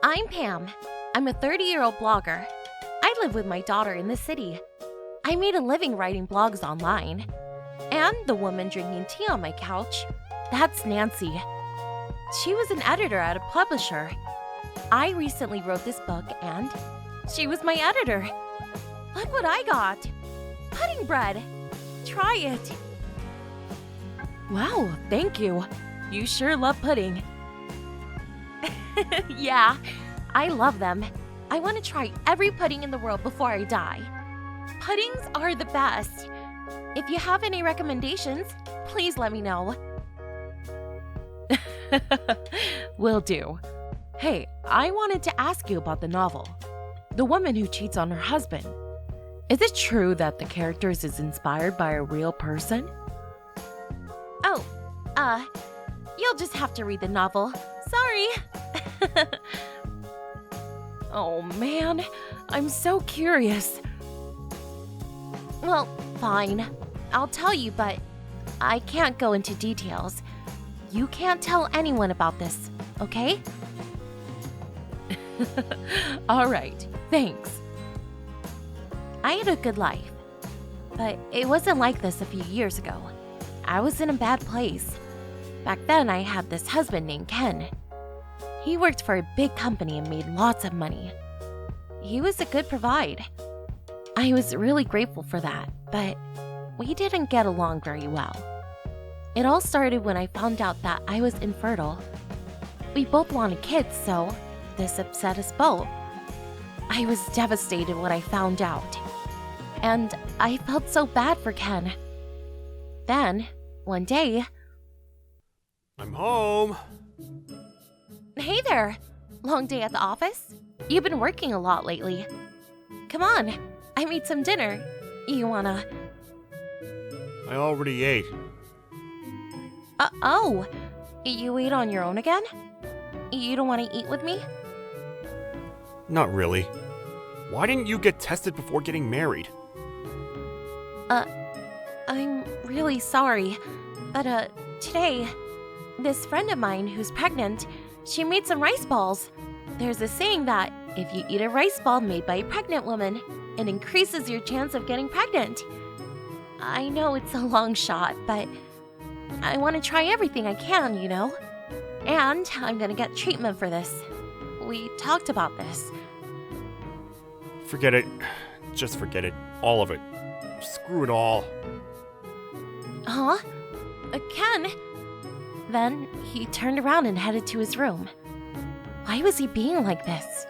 I'm Pam. I'm a 30-year-old blogger. I live with my daughter in the city. I made a living writing blogs online. And the woman drinking tea on my couch, that's Nancy. She was an editor at a publisher. I recently wrote this book and she was my editor. Look what I got. Pudding bread. Try it. Wow, thank you. You sure love pudding. Yeah, I love them. I want to try every pudding in the world before I die. Puddings are the best. If you have any recommendations, please let me know. Will do. Hey, I wanted to ask you about the novel. The Woman Who Cheats on Her Husband. Is it true that the characters is inspired by a real person? Oh, you'll just have to read the novel. Sorry. Oh man, I'm so curious. Well, fine. I'll tell you, but I can't go into details. You can't tell anyone about this, okay? All right, thanks. I had a good life, but it wasn't like this a few years ago. I was in a bad place. Back then, I had this husband named Ken. He worked for a big company and made lots of money. He was a good provide. I was really grateful for that, but we didn't get along very well. It all started when I found out that I was infertile. We both wanted kids, so this upset us both. I was devastated when I found out, and I felt so bad for Ken. Then, one day... I'm home. Hey there! Long day at the office? You've been working a lot lately. Come on, I made some dinner. You wanna... I already ate. Oh, you ate on your own again? You don't want to eat with me? Not really. Why didn't you get tested before getting married? I'm really sorry, but today, this friend of mine who's pregnant, she made some rice balls. There's a saying that if you eat a rice ball made by a pregnant woman, it increases your chance of getting pregnant. I know it's a long shot, but I want to try everything I can, you know? And I'm gonna get treatment for this. We talked about this. Forget it. Just forget it. All of it. Screw it all. Huh? Ken? Then he turned around and headed to his room. Why was he being like this?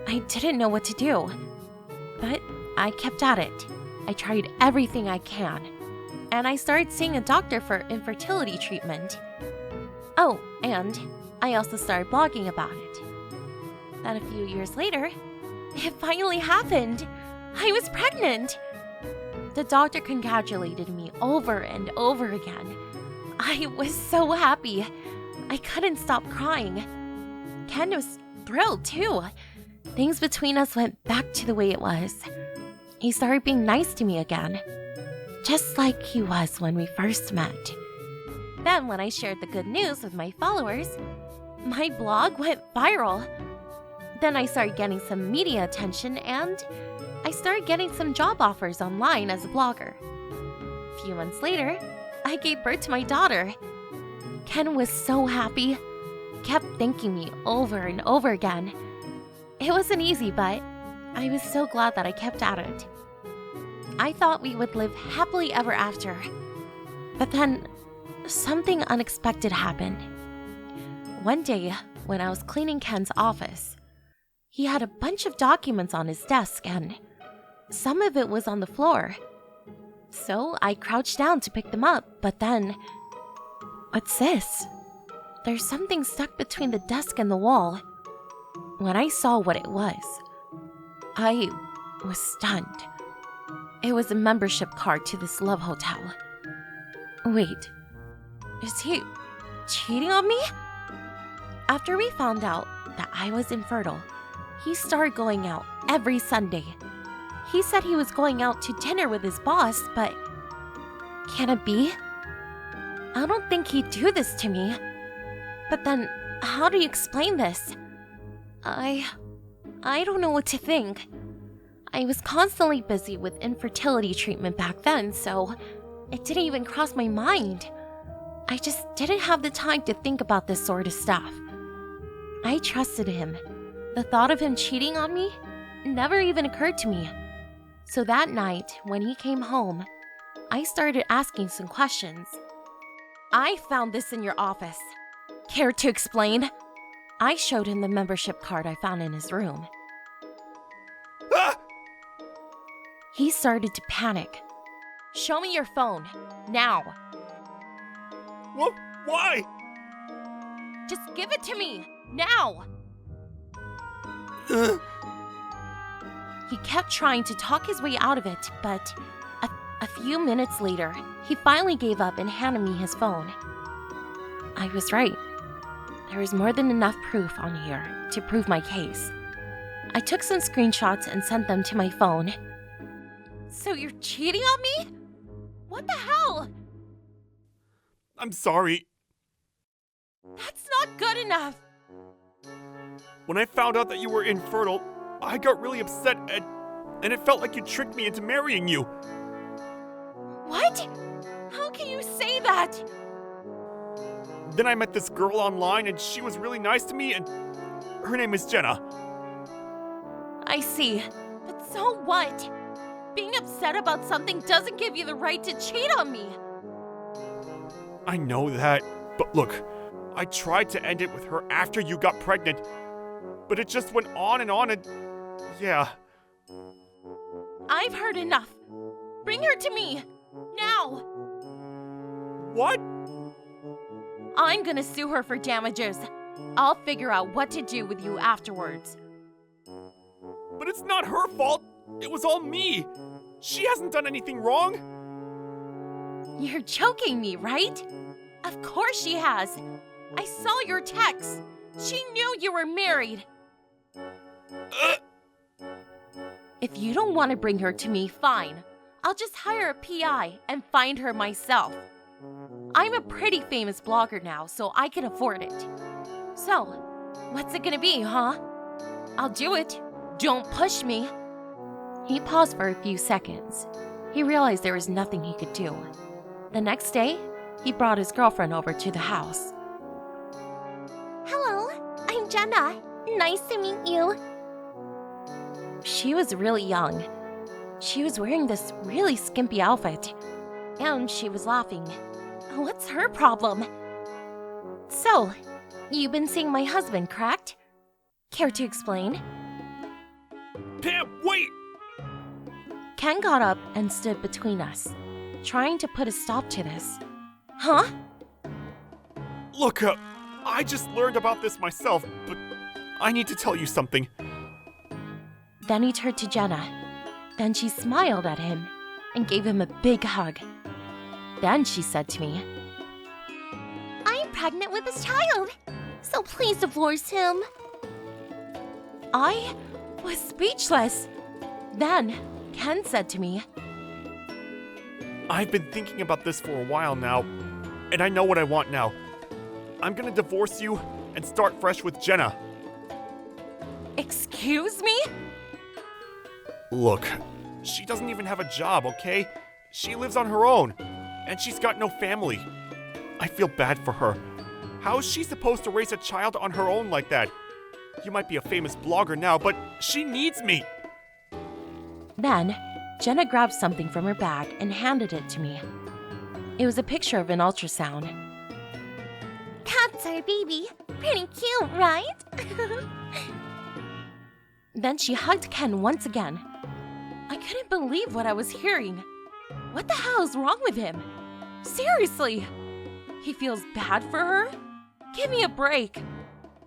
I didn't know what to do. But I kept at it. I tried everything I can. And I started seeing a doctor for infertility treatment. Oh, and I also started blogging about it. Then a few years later, it finally happened. I was pregnant. The doctor congratulated me over and over again. I was so happy. I couldn't stop crying. Ken was thrilled too. Things between us went back to the way it was. He started being nice to me again, just like he was when we first met. Then when I shared the good news with my followers, my blog went viral. Then I started getting some media attention and I started getting some job offers online as a blogger. A few months later, I gave birth to my daughter. Ken was so happy, kept thanking me over and over again. It wasn't easy, but I was so glad that I kept at it. I thought we would live happily ever after. But then, something unexpected happened. One day, when I was cleaning Ken's office, he had a bunch of documents on his desk and some of it was on the floor. So I crouched down to pick them up, but then... What's this? There's something stuck between the desk and the wall. When I saw what it was, I was stunned. It was a membership card to this love hotel. Wait, is he cheating on me? After we found out that I was infertile, he started going out every Sunday. He said he was going out to dinner with his boss, but can it be? I don't think he'd do this to me. But then, how do you explain this? I don't know what to think. I was constantly busy with infertility treatment back then, so it didn't even cross my mind. I just didn't have the time to think about this sort of stuff. I trusted him. The thought of him cheating on me never even occurred to me. So that night, when he came home, I started asking some questions. I found this in your office. Care to explain? I showed him the membership card I found in his room. Ah! He started to panic. Show me your phone, now. What? Why? Just give it to me, now. He kept trying to talk his way out of it, but a few minutes later, he finally gave up and handed me his phone. I was right. There was more than enough proof on here to prove my case. I took some screenshots and sent them to my phone. So you're cheating on me? What the hell? I'm sorry. That's not good enough. When I found out that you were infertile, I got really upset and it felt like you tricked me into marrying you. What? How can you say that? Then I met this girl online and she was really nice to me and her name is Jenna. I see. But so what? Being upset about something doesn't give you the right to cheat on me. I know that, but look, I tried to end it with her after you got pregnant, but it just went on and yeah. I've heard enough. Bring her to me, now. What? I'm gonna sue her for damages. I'll figure out what to do with you afterwards. But it's not her fault. It was all me. She hasn't done anything wrong. You're joking me, right? Of course she has. I saw your texts. She knew you were married. If you don't want to bring her to me, fine. I'll just hire a PI and find her myself. I'm a pretty famous blogger now, so I can afford it. So, what's it gonna be, huh? I'll do it. Don't push me. He paused for a few seconds. He realized there was nothing he could do. The next day, he brought his girlfriend over to the house. Hello, I'm Jenna. Nice to meet you. She was really young. She was wearing this really skimpy outfit, and she was laughing. What's her problem? So, you've been seeing my husband, correct? Care to explain? Pam, wait! Ken got up and stood between us, trying to put a stop to this. Huh? Look, I just learned about this myself, but I need to tell you something. Then he turned to Jenna. Then she smiled at him and gave him a big hug. Then she said to me, I'm pregnant with this child, so please divorce him. I was speechless. Then Ken said to me, I've been thinking about this for a while now, and I know what I want now. I'm gonna divorce you and start fresh with Jenna. Excuse me? Look, she doesn't even have a job, okay? She lives on her own, and she's got no family. I feel bad for her. How is she supposed to raise a child on her own like that? You might be a famous blogger now, but she needs me. Then, Jenna grabbed something from her bag and handed it to me. It was a picture of an ultrasound. That's our baby. Pretty cute, right? Then she hugged Ken once again. I couldn't believe what I was hearing. What the hell is wrong with him? Seriously? He feels bad for her? Give me a break.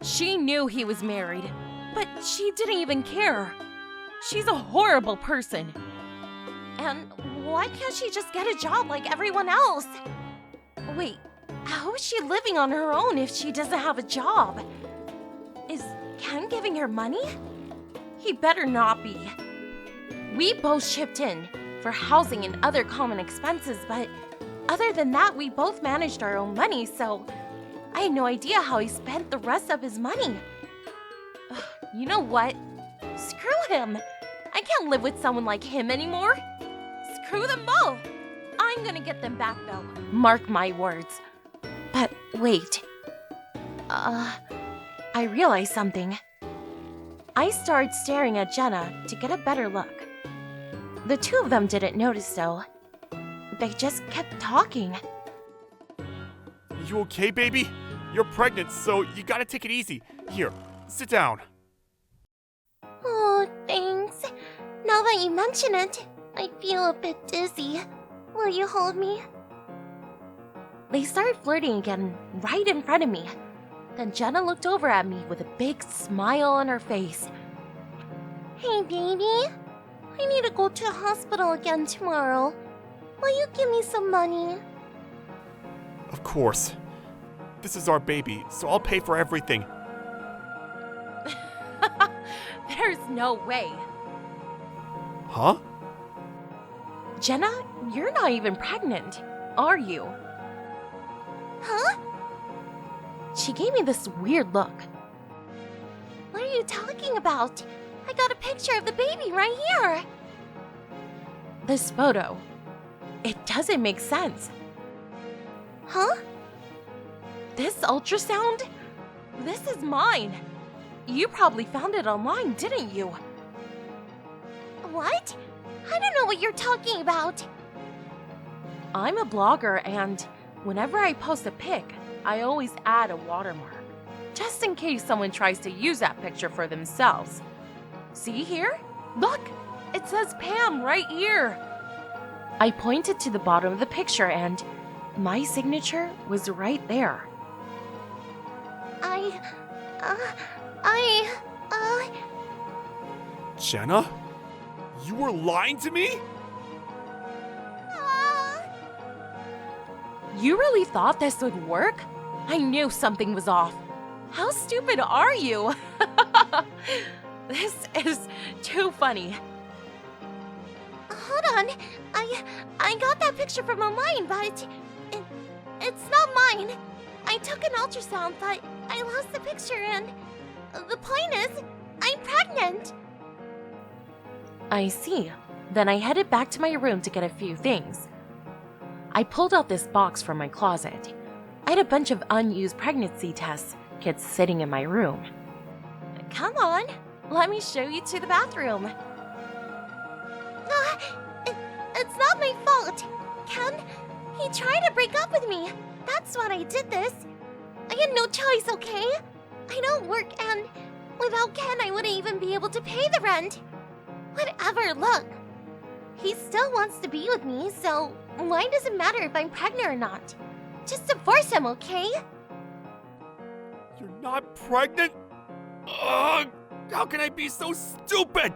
She knew he was married, but she didn't even care. She's a horrible person. And why can't she just get a job like everyone else? Wait, how is she living on her own if she doesn't have a job? Is Ken giving her money? He better not be. We both chipped in for housing and other common expenses, but other than that, we both managed our own money, so I had no idea how he spent the rest of his money. Ugh, You know what? Screw him! I can't live with someone like him anymore! Screw them both! I'm gonna get them back though. Mark my words. But wait. I realized something. I started staring at Jenna to get a better look. The two of them didn't notice though. They just kept talking. You okay, baby? You're pregnant, so you gotta take it easy. Here, sit down. Oh, thanks. Now that you mention it, I feel a bit dizzy. Will you hold me? They started flirting again right in front of me. Then Jenna looked over at me with a big smile on her face. Hey, baby. I need to go to the hospital again tomorrow. Will you give me some money? Of course. This is our baby, so I'll pay for everything. There's no way. Huh? Jenna, you're not even pregnant, are you? Huh? She gave me this weird look. What are you talking about? I got a picture of the baby right here. This photo. It doesn't make sense. Huh? This ultrasound? This is mine. You probably found it online, didn't you? What? I don't know what you're talking about. I'm a blogger, and whenever I post a pic, I always add a watermark, just in case someone tries to use that picture for themselves. See here? Look! It says Pam right here! I pointed to the bottom of the picture, and my signature was right there. Jenna? You were lying to me? You really thought this would work? I knew something was off. How stupid are you? This is too funny. Hold on. I got that picture from online, but it's not mine. I took an ultrasound, but I lost the picture, and the point is, I'm pregnant. I see. Then I headed back to my room to get a few things. I pulled out this box from my closet. I had a bunch of unused pregnancy test kits sitting in my room. Come on, let me show you to the bathroom. It's not my fault. Ken, he tried to break up with me. That's why I did this. I had no choice, okay? I don't work, and without Ken, I wouldn't even be able to pay the rent. Whatever, look. He still wants to be with me, so why does it matter if I'm pregnant or not? Just divorce him, okay? You're not pregnant? Ugh! How can I be so stupid?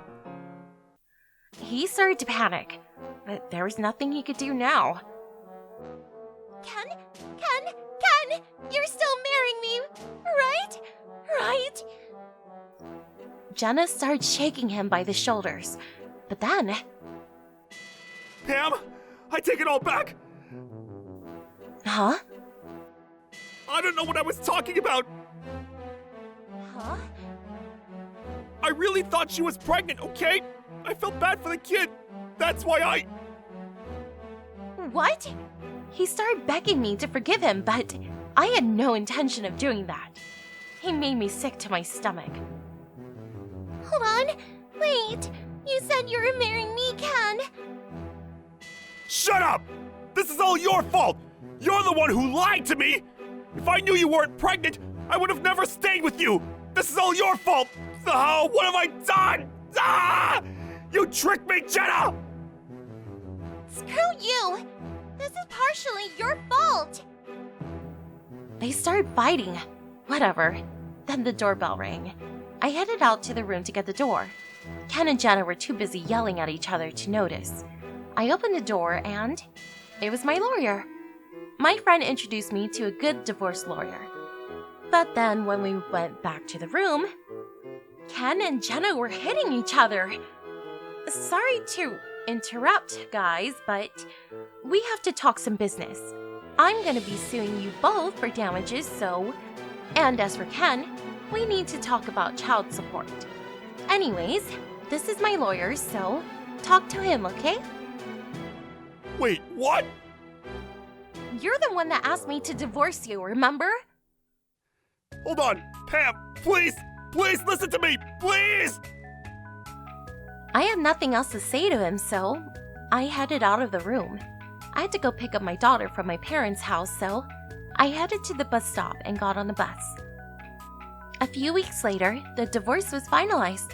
He started to panic, but there was nothing he could do now. Ken, you're still marrying me, right? Right? Jenna started shaking him by the shoulders, but then... Pam, I take it all back. Huh? I don't know what I was talking about. Huh? I really thought she was pregnant, okay? I felt bad for the kid. That's why I... What? He started begging me to forgive him, but I had no intention of doing that. He made me sick to my stomach. Hold on. Wait. You said you were marrying me, Ken. Shut up! This is all your fault! You're the one who lied to me! If I knew you weren't pregnant, I would have never stayed with you! This is all your fault! Oh, what have I done? Ah! You tricked me, Jenna! Screw you! This is partially your fault! They started fighting. Whatever. Then the doorbell rang. I headed out to the room to get the door. Ken and Jenna were too busy yelling at each other to notice. I opened the door and it was my lawyer. My friend introduced me to a good divorce lawyer. But then when we went back to the room, Ken and Jenna were hitting each other. Sorry to interrupt, guys, but we have to talk some business. I'm gonna be suing you both for damages, so... And as for Ken, we need to talk about child support. Anyways, this is my lawyer, so talk to him, okay? Wait, what? You're the one that asked me to divorce you, remember? Hold on, Pam, please listen to me, please! I had nothing else to say to him, so I headed out of the room. I had to go pick up my daughter from my parents' house, so I headed to the bus stop and got on the bus. A few weeks later, the divorce was finalized.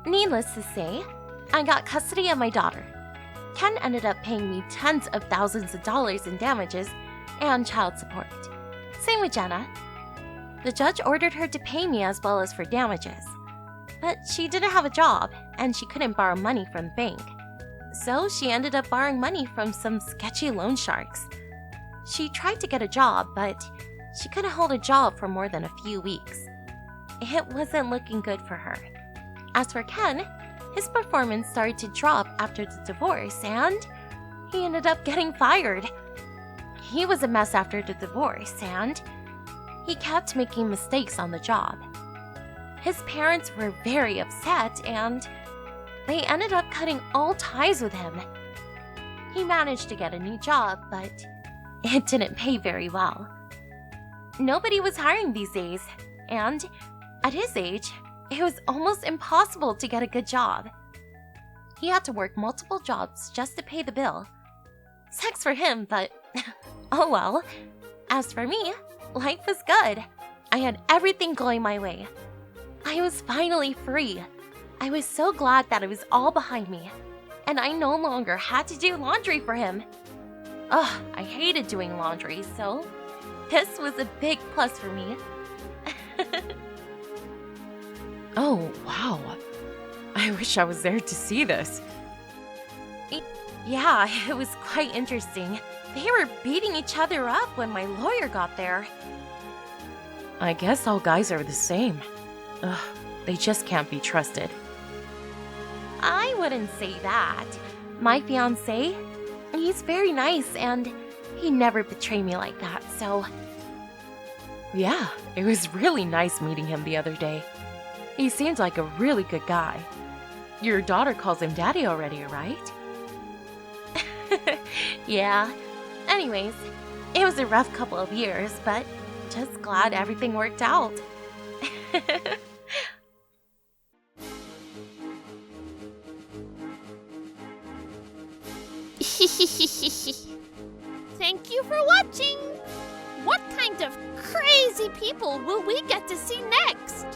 Needless to say, I got custody of my daughter. Ken ended up paying me tens of thousands of dollars in damages and child support. Same with Jenna. The judge ordered her to pay me as well as for damages. But she didn't have a job, and she couldn't borrow money from the bank. So she ended up borrowing money from some sketchy loan sharks. She tried to get a job, but she couldn't hold a job for more than a few weeks. It wasn't looking good for her. As for Ken, his performance started to drop after the divorce, and he ended up getting fired. He was a mess after the divorce, and he kept making mistakes on the job. His parents were very upset, and they ended up cutting all ties with him. He managed to get a new job, but it didn't pay very well. Nobody was hiring these days, and at his age, it was almost impossible to get a good job. He had to work multiple jobs just to pay the bill. Sucks for him, but oh well. As for me, life was good. I had everything going my way. I was finally free. I was so glad that it was all behind me, and I no longer had to do laundry for him. Ugh, I hated doing laundry, so this was a big plus for me. Oh, wow. I wish I was there to see this. Yeah, it was quite interesting. They were beating each other up when my lawyer got there. I guess all guys are the same. Ugh, they just can't be trusted. I wouldn't say that. My fiancé, he's very nice and he never betrayed me like that, so... Yeah, it was really nice meeting him the other day. He seems like a really good guy. Your daughter calls him daddy already, right? Yeah. Anyways, it was a rough couple of years, but just glad everything worked out. Thank you for watching! What kind of crazy people will we get to see next?